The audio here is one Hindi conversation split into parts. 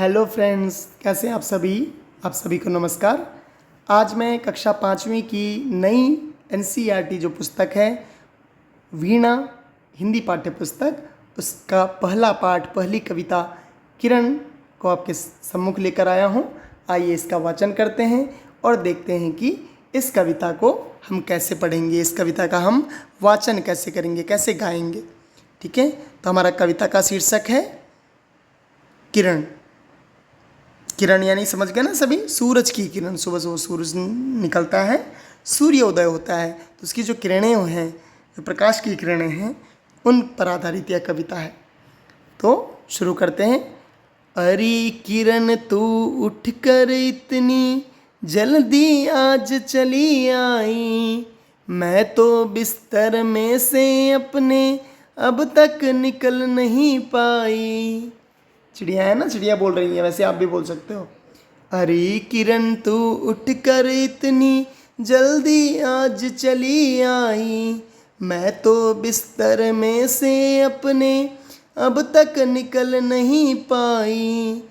हेलो फ्रेंड्स, कैसे हैं आप सभी को नमस्कार। आज मैं कक्षा 5वीं की नई एनसीईआरटी जो पुस्तक है वीणा हिंदी पाठ्य पुस्तक, उसका पहला पाठ, पहली कविता किरण को आपके सम्मुख लेकर आया हूँ। आइए इसका वाचन करते हैं और देखते हैं कि इस कविता को हम कैसे पढ़ेंगे, इस कविता का हम वाचन कैसे करेंगे, कैसे गाएंगे। ठीक है, तो हमारा कविता का शीर्षक है किरण। किरण यानी समझ गए ना सभी, सूरज की किरण। सुबह सुबह सूरज निकलता है, सूर्योदय होता है, तो उसकी जो किरणें हैं, जो प्रकाश की किरणें हैं, उन पर आधारित यह कविता है। तो शुरू करते हैं। अरे किरण तू उठ कर इतनी जल्दी आज चली आई, मैं तो बिस्तर में से अपने अब तक निकल नहीं पाई। चिड़िया है ना, चिड़िया बोल रही है, वैसे आप भी बोल सकते हो। अरे किरण तू उठ कर इतनी जल्दी आज चली आई, मैं तो बिस्तर में से अपने अब तक निकल नहीं पाई।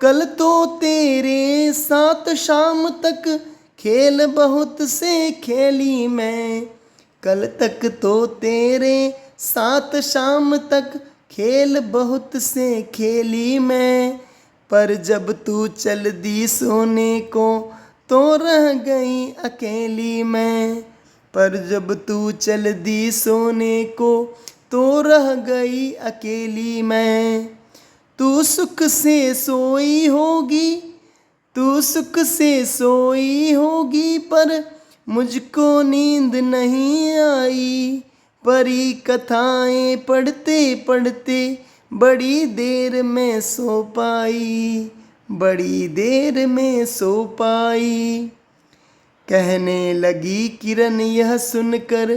कल तो तेरे साथ शाम तक खेल बहुत से खेली मैं, कल तक तो तेरे साथ शाम तक खेल बहुत से खेली मैं, पर जब तू चल दी सोने को तो रह गई अकेली मैं, पर जब तू चल दी सोने को तो रह गई अकेली मैं। तू सुख से सोई होगी, तू सुख से सोई होगी, पर मुझको नींद नहीं आई। परी कथाएं पढ़ते पढ़ते बड़ी देर में सो पाई, बड़ी देर में सो पाई। कहने लगी किरण यह सुनकर,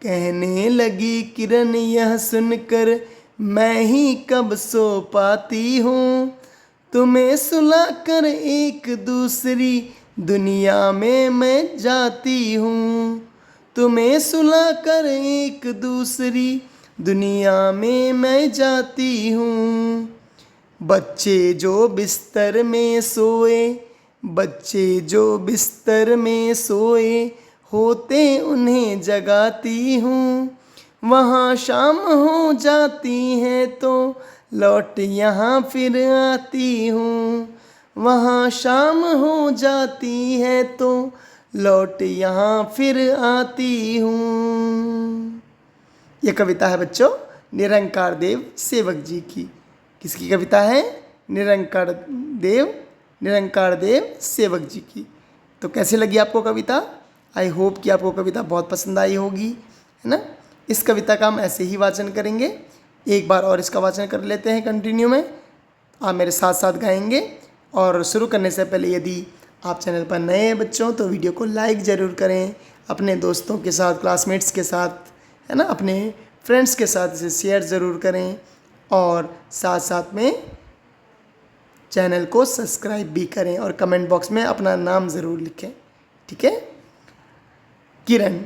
कहने लगी किरण यह सुनकर, मैं ही कब सो पाती हूँ। तुम्हें सुलाकर एक दूसरी दुनिया में मैं जाती हूँ, तुम्हें सुलाकर एक दूसरी दुनिया में मैं जाती हूँ। बच्चे जो बिस्तर में सोए, बच्चे जो बिस्तर में सोए होते उन्हें जगाती हूँ। वहाँ शाम हो जाती है तो लौट यहाँ फिर आती हूँ, वहाँ शाम हो जाती है तो लौट यहाँ फिर आती हूँ। यह कविता है बच्चों निरंकार देव सेवक जी की। किसकी कविता है? निरंकार देव सेवक जी की। तो कैसी लगी आपको कविता? आई होप कि आपको कविता बहुत पसंद आई होगी, है ना। इस कविता का हम ऐसे ही वाचन करेंगे। एक बार और इसका वाचन कर लेते हैं कंटिन्यू में, आप मेरे साथ साथ गाएंगे। और शुरू करने से पहले यदि आप चैनल पर नए हैं बच्चों तो वीडियो को लाइक ज़रूर करें, अपने दोस्तों के साथ, क्लासमेट्स के साथ, है ना, अपने फ्रेंड्स के साथ इसे शेयर ज़रूर करें, और साथ साथ में चैनल को सब्सक्राइब भी करें और कमेंट बॉक्स में अपना नाम ज़रूर लिखें। ठीक है। किरण।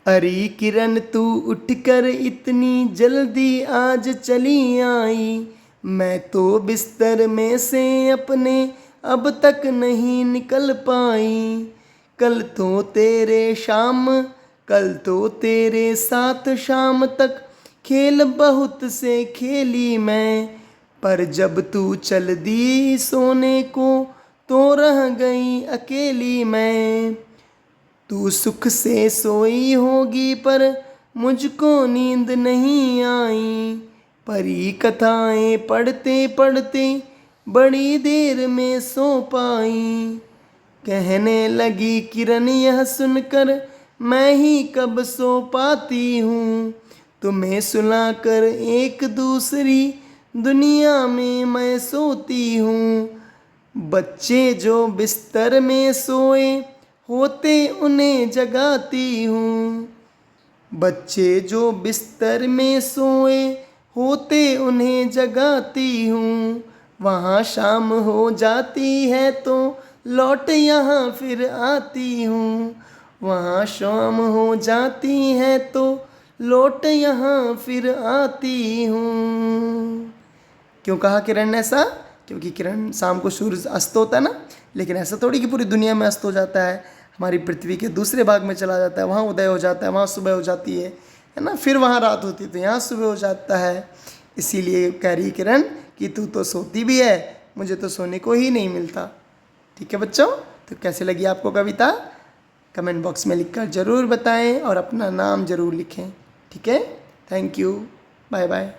अरे किरण तू उठकर इतनी जल्दी आज चली आई, मैं तो बिस्तर में से अपने अब तक नहीं निकल पाई। कल तो तेरे साथ शाम तक खेल बहुत से खेली मैं, पर जब तू चल दी सोने को तो रह गई अकेली मैं। तू सुख से सोई होगी पर मुझको नींद नहीं आई, परी कथाएं पढ़ते पढ़ते बड़ी देर में सो पाई। कहने लगी किरण यह सुनकर, मैं ही कब सो पाती हूँ। तुम्हें सुलाकर एक दूसरी दुनिया में मैं सोती हूँ। बच्चे जो बिस्तर में सोए होते उन्हें जगाती हूँ, बच्चे जो बिस्तर में सोए होते उन्हें जगाती हूँ। वहाँ शाम हो जाती है तो लौट यहाँ फिर आती हूँ, वहाँ शाम हो जाती है तो लौट यहाँ फिर आती हूँ। क्यों कहा किरण ने ऐसा? क्योंकि किरण शाम को सूरज अस्त होता है ना, लेकिन ऐसा थोड़ी कि पूरी दुनिया में अस्त हो जाता है। हमारी पृथ्वी के दूसरे भाग में चला जाता है, वहाँ उदय हो जाता है, वहाँ सुबह हो जाती है ना, फिर वहाँ रात होती है, तो यहाँ सुबह हो जाता है। इसीलिए कह रही किरण कि तू तो सोती भी है, मुझे तो सोने को ही नहीं मिलता। ठीक है बच्चों, तो कैसे लगी आपको कविता? कमेंट बॉक्स में लिखकर ज़रूर बताएं और अपना नाम ज़रूर लिखें। ठीक है, थैंक यू, बाय बाय।